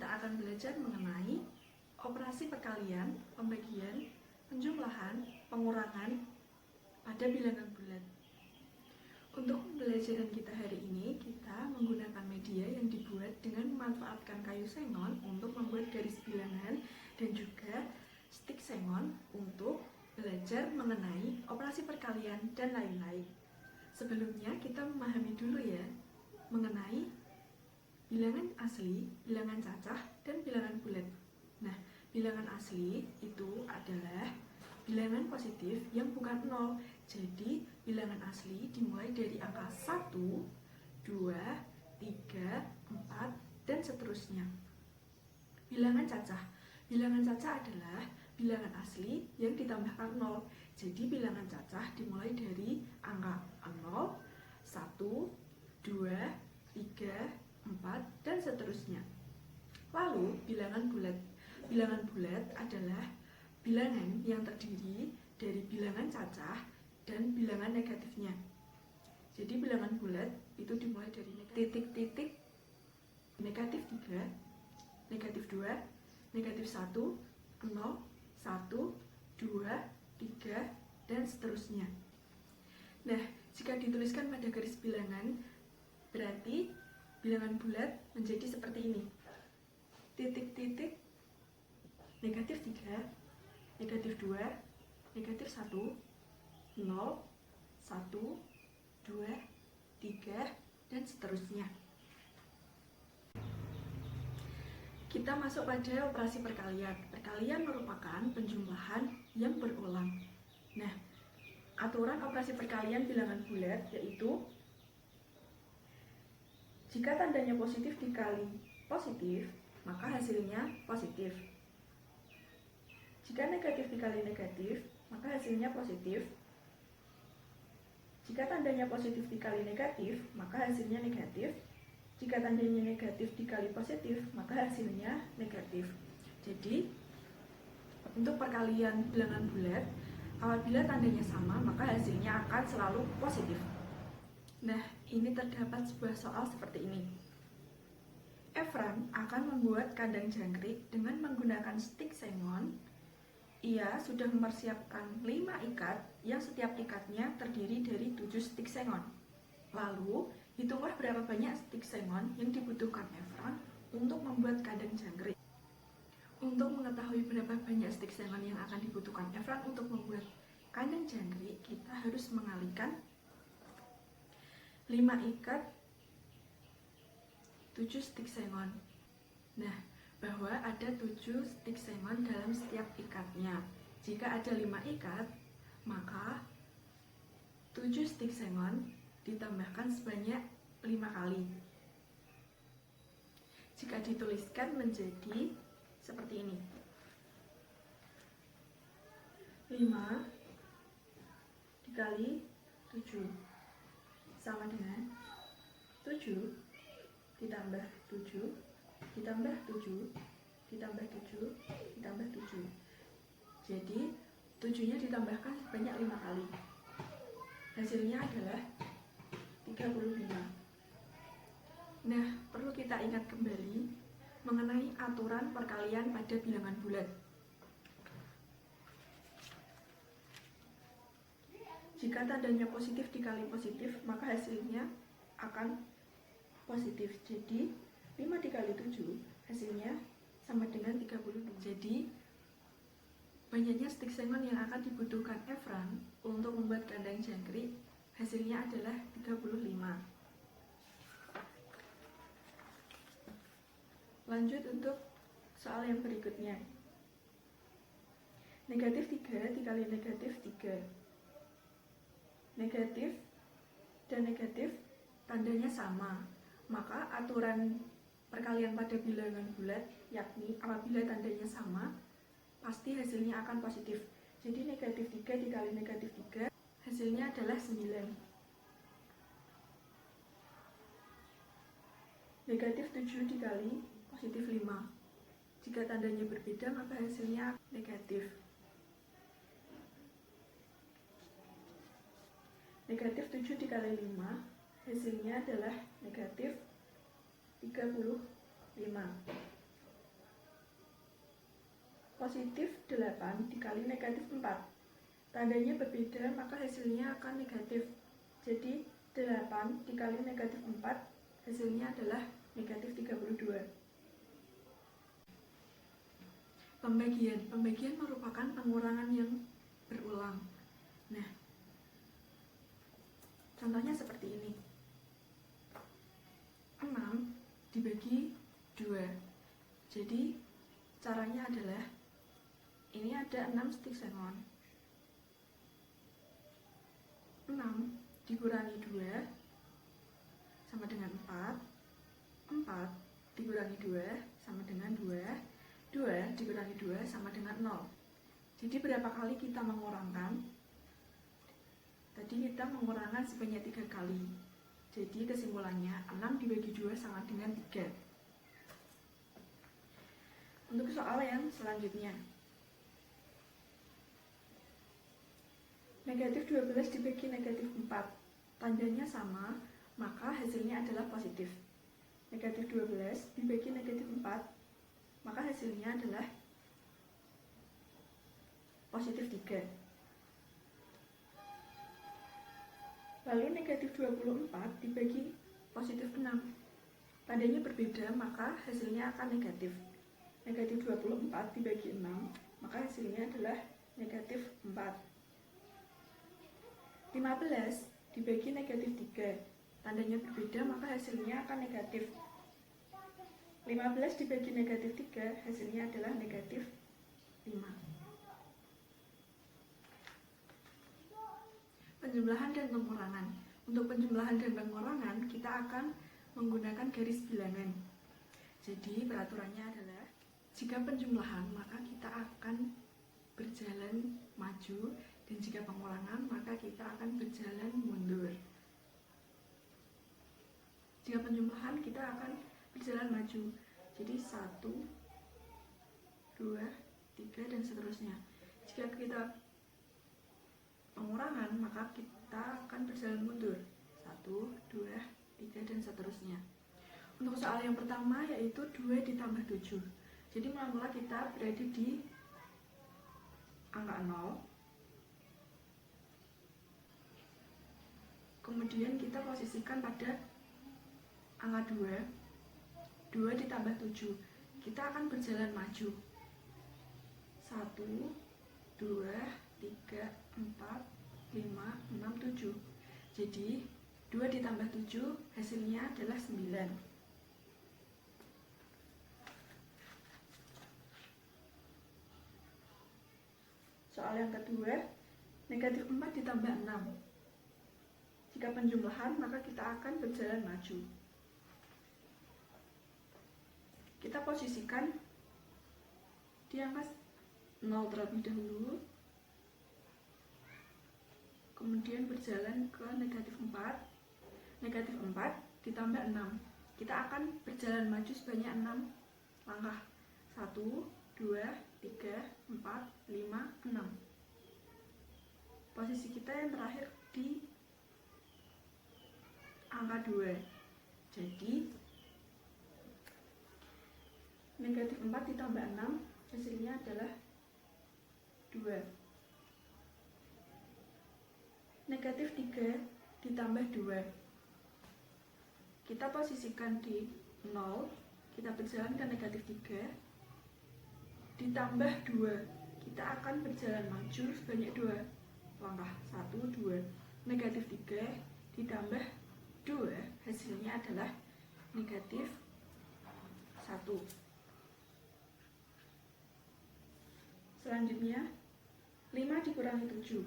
kita akan belajar mengenai operasi perkalian, pembagian, penjumlahan, pengurangan pada bilangan bulat. Untuk pembelajaran kita hari ini, kita menggunakan media yang dibuat dengan memanfaatkan kayu sengon untuk membuat garis bilangan dan juga stik sengon untuk belajar mengenai operasi perkalian dan lain-lain. Sebelumnya kita memahami dulu ya mengenai bilangan asli, bilangan cacah, dan bilangan bulat. Nah, bilangan asli itu adalah bilangan positif yang bukan nol. Jadi, bilangan asli dimulai dari angka 1, 2, 3, 4, dan seterusnya. Bilangan cacah. Bilangan cacah adalah bilangan asli yang ditambahkan nol. Jadi, bilangan cacah dimulai dari angka 0, 1, 2, 3, 4, dan seterusnya. Lalu, bilangan bulat. Bilangan bulat adalah bilangan yang terdiri dari bilangan cacah dan bilangan negatifnya. Jadi, bilangan bulat itu dimulai dari titik-titik negatif 3, negatif 2, negatif 1, 0, 1, 2, 3, dan seterusnya. Nah, jika dituliskan pada garis bilangan, berarti bilangan bulat menjadi seperti ini. Titik-titik negatif 3, negatif 2, negatif 1, 0, 1, 2, 3, dan seterusnya. Kita masuk pada operasi perkalian. Perkalian merupakan penjumlahan yang berulang. Nah, aturan operasi perkalian bilangan bulat yaitu jika tandanya positif dikali positif, maka hasilnya positif. Jika negatif dikali negatif, maka hasilnya positif. Jika tandanya positif dikali negatif, maka hasilnya negatif. Jika tandanya negatif dikali positif, maka hasilnya negatif. Jadi, untuk perkalian bilangan bulat, apabila tandanya sama, maka hasilnya akan selalu positif. Nah, ini terdapat sebuah soal seperti ini. Efran akan membuat kandang jangkrik dengan menggunakan stik sengon. Ia sudah mempersiapkan 5 ikat yang setiap ikatnya terdiri dari 7 stik sengon. Lalu, hitunglah berapa banyak stik sengon yang dibutuhkan Efran untuk membuat kandang jangkrik. Untuk mengetahui berapa banyak stik sengon yang akan dibutuhkan Efran untuk membuat kandang jangkrik, kita harus mengalihkan 5 ikat 7 stik sengon. Nah, bahwa ada 7 stik sengon dalam setiap ikatnya. Jika ada 5 ikat, maka 7 stik sengon ditambahkan sebanyak 5 kali. Jika dituliskan menjadi seperti ini. 5 dikali 7 sama dengan 7 ditambah 7 ditambah 7 ditambah 7 ditambah 7. Jadi 7-nya ditambahkan sebanyak 5 kali. Hasilnya adalah 35. Nah, perlu kita ingat kembali mengenai aturan perkalian pada bilangan bulat. Jika tandanya positif dikali positif, maka hasilnya akan positif. Jadi, 5 dikali 7 hasilnya sama dengan 36. Jadi, banyaknya stik sengon yang akan dibutuhkan Efran untuk membuat kandang jangkrik, hasilnya adalah 35. Lanjut untuk soal yang berikutnya. Negatif 3 dikali negatif 3. Negatif dan negatif tandanya sama, maka aturan perkalian pada bilangan bulat yakni apabila tandanya sama pasti hasilnya akan positif. Jadi negatif 3 dikali negatif 3 hasilnya adalah 9. Negatif 7 dikali positif 5. Jika tandanya berbeda maka hasilnya negatif. Negatif 7 dikali 5 hasilnya adalah negatif 35. positif 8 dikali negatif 4. Tandanya berbeda, maka hasilnya akan negatif. Jadi 8 dikali negatif 4, hasilnya adalah negatif 32. Pembagian merupakan pengurangan yang berulang. Nah, contohnya seperti ini. 6 dibagi 2. Jadi caranya adalah ini ada 6 stik sengon. 6 dikurangi 2 sama dengan 4. 4 dikurangi 2 sama dengan 2. 2 dikurangi 2 sama dengan 0. Jadi berapa kali kita mengurangkan? Tadi kita mengurangkan sebanyak 3 kali. Jadi kesimpulannya 6 dibagi 2 sama dengan 3. Untuk soal yang selanjutnya, negatif 12 dibagi negatif 4, tandanya sama, maka hasilnya adalah positif. Negatif 12 dibagi negatif 4, maka hasilnya adalah positif 3. Lalu negatif 24 dibagi positif 6, tandanya berbeda, maka hasilnya akan negatif. Negatif 24 dibagi 6, maka hasilnya adalah negatif 4. 15 dibagi negatif 3, tandanya berbeda, maka hasilnya akan negatif. 15 dibagi negatif 3, hasilnya adalah negatif 5. Penjumlahan dan pengurangan. Untuk penjumlahan dan pengurangan, kita akan menggunakan garis bilangan. Jadi peraturannya adalah jika penjumlahan, maka kita akan berjalan maju, dan jika pengurangan, maka kita akan berjalan mundur. Jika penjumlahan, kita akan berjalan maju. Jadi 1, 2, 3, dan seterusnya. Jika kita pengurangan, maka kita akan berjalan mundur. 1, 2, 3, dan seterusnya. Untuk soal yang pertama yaitu 2 ditambah 7. Jadi mula-mula kita berada di angka 0. Kemudian kita posisikan pada angka 2. 2 ditambah 7. Kita akan berjalan maju. 1, 2, 3, 4, 5, 6, 7. Jadi 2 ditambah 7 hasilnya adalah 9. Soal yang kedua, negatif 4 ditambah 6. Jika penjumlahan, maka kita akan berjalan maju. Kita posisikan di angka 0 terlebih dahulu, kemudian berjalan ke negatif 4. Negatif 4 ditambah 6. Kita akan berjalan maju sebanyak 6 langkah. 1, 2, 3, 4, 5, 6. Posisi kita yang terakhir di angka 2. Jadi negatif 4 ditambah 6 hasilnya adalah 2. Negatif 3 ditambah 2. Kita posisikan di 0. Kita berjalan ke negatif 3. Ditambah 2. Kita akan berjalan maju sebanyak 2 langkah. 1, 2. Negatif 3 ditambah 2 hasilnya adalah negatif 1. Selanjutnya 5 dikurangi 7.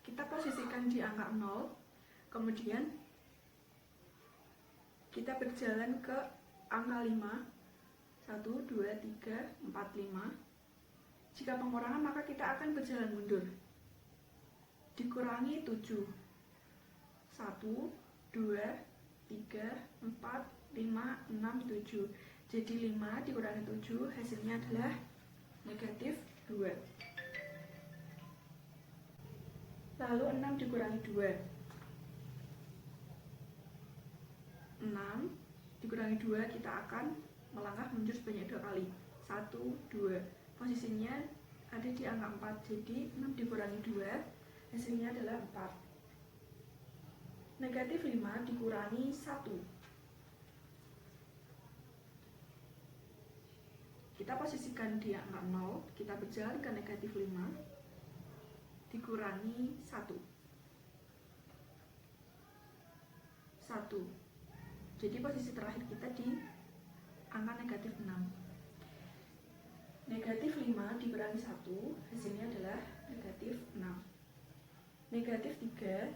Kita posisikan di angka 0. Kemudian kita berjalan ke angka 5. 1, 2, 3, 4, 5. Jika pengurangan, maka kita akan berjalan mundur. Dikurangi 7. 1, 2, 3, 4, 5, 6, 7. Jadi 5 dikurangi 7 hasilnya adalah negatif 2. Lalu 6 dikurangi 2. 6 dikurangi 2 kita akan melangkah mundur sebanyak 2 kali. 1, 2. Posisinya ada di angka 4. Jadi 6 dikurangi 2, hasilnya adalah 4. Negatif 5 dikurangi 1. Kita posisikan di angka 0, kita berjalan ke negatif 5, dikurangi 1. 1. Jadi posisi terakhir kita di angka negatif 6. Negatif 5 dikurangi 1, hasilnya adalah negatif 6. Negatif 3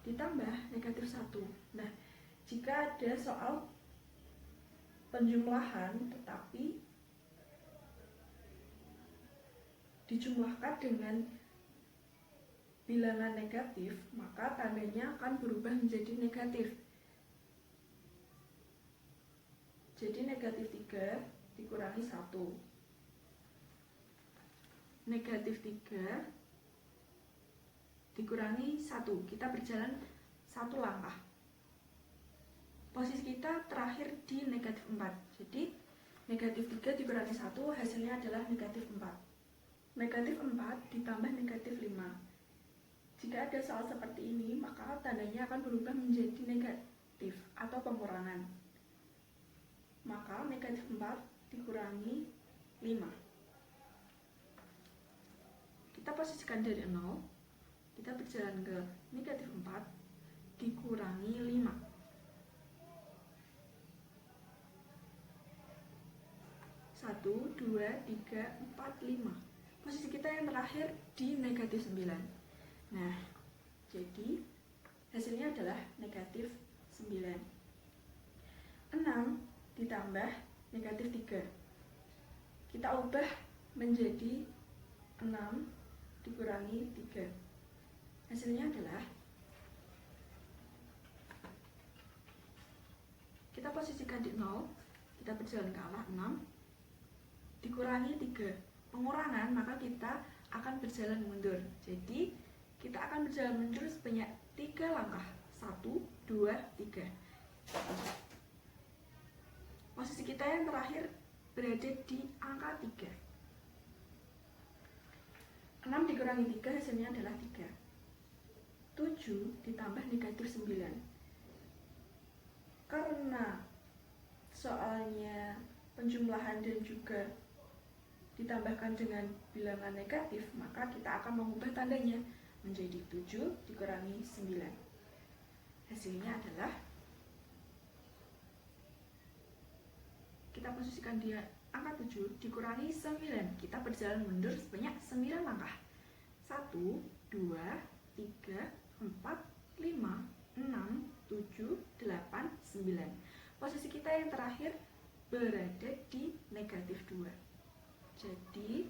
ditambah negatif 1. Nah, jika ada soal penjumlahan tetapi dijumlahkan dengan bilangan negatif, maka tandanya akan berubah menjadi negatif. Jadi negatif 3 dikurangi 1. Negatif 3 dikurangi 1. Kita berjalan 1 langkah. Posisi kita terakhir di negatif 4. Jadi negatif 3 dikurangi 1 hasilnya adalah negatif 4. Negatif 4 ditambah negatif 5. Jika ada soal seperti ini, maka tandanya akan berubah menjadi negatif atau pengurangan. Maka negatif 4 dikurangi 5. Kita posisikan dari 0, kita berjalan ke negatif 4 dikurangi 5. 1, 2, 3, 4, 5. Posisi kita yang terakhir di negatif 9. Nah, jadi hasilnya adalah negatif 9. 6 ditambah negatif 3. Kita ubah menjadi 6 dikurangi 3. Hasilnya adalah, kita posisikan di 0, kita berjalan ke arah 6 dikurangi 3. Pengurangan, maka kita akan berjalan mundur. Jadi kita akan berjalan mundur sebanyak 3 langkah. 1, 2, 3. Posisi kita yang terakhir berada di angka 3. 6 dikurangi 3 hasilnya adalah 3. 7 ditambah negatif 9. Karena soalnya penjumlahan dan juga ditambahkan dengan bilangan negatif, maka kita akan mengubah tandanya menjadi 7 dikurangi 9. Hasilnya adalah, kita posisikan dia angka 7 dikurangi 9. Kita berjalan mundur sebanyak 9 langkah. 1, 2, 3, 4, 5, 6, 7, 8, 9. Posisi kita yang terakhir berada di negatif 2. Jadi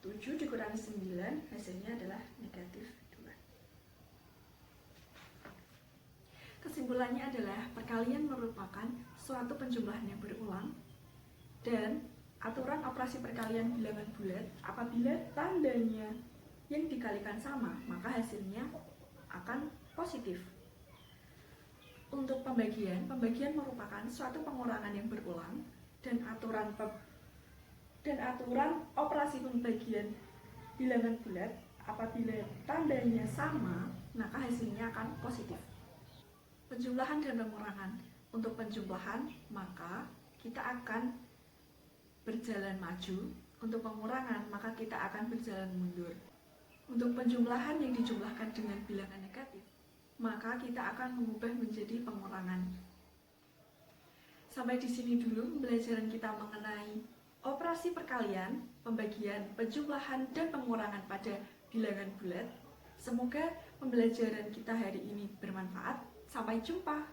7 dikurangi 9 hasilnya adalah negatif 2. Kesimpulannya adalah perkalian merupakan suatu penjumlahan yang berulang, dan aturan operasi perkalian bilangan bulat apabila tandanya yang dikalikan sama, maka hasilnya akan positif. Untuk pembagian merupakan suatu pengurangan yang berulang, dan aturan operasi pembagian bilangan bulat apabila tandanya sama, maka hasilnya akan positif. Penjumlahan dan pengurangan. Untuk penjumlahan, maka kita akan berjalan maju. Untuk pengurangan, maka kita akan berjalan mundur. Untuk penjumlahan yang dijumlahkan dengan bilangan negatif, maka kita akan mengubah menjadi pengurangan. Sampai di sini dulu pembelajaran kita mengenai operasi perkalian, pembagian, penjumlahan, dan pengurangan pada bilangan bulat. Semoga pembelajaran kita hari ini bermanfaat. Sampai jumpa.